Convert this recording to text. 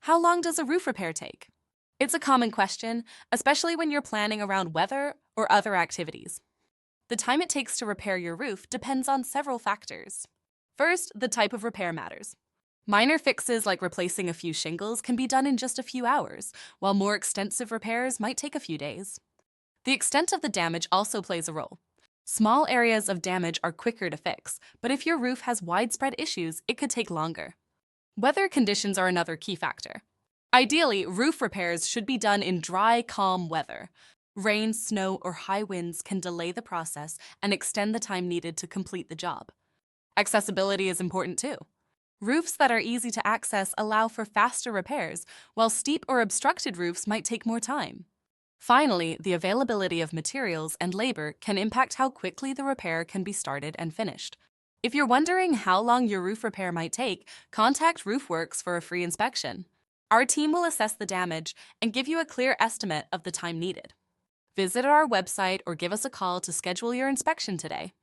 How long does a roof repair take? It's a common question, especially when you're planning around weather or other activities. The time it takes to repair your roof depends on several factors. First, the type of repair matters. Minor fixes like replacing a few shingles can be done in just a few hours, while more extensive repairs might take a few days. The extent of the damage also plays a role. Small areas of damage are quicker to fix, but if your roof has widespread issues, it could take longer. Weather conditions are another key factor. Ideally, roof repairs should be done in dry, calm weather. Rain, snow, or high winds can delay the process and extend the time needed to complete the job. Accessibility is important too. Roofs that are easy to access allow for faster repairs, while steep or obstructed roofs might take more time. Finally, the availability of materials and labor can impact how quickly the repair can be started and finished. If you're wondering how long your roof repair might take, contact RoofWorks for a free inspection. Our team will assess the damage and give you a clear estimate of the time needed. Visit our website or give us a call to schedule your inspection today.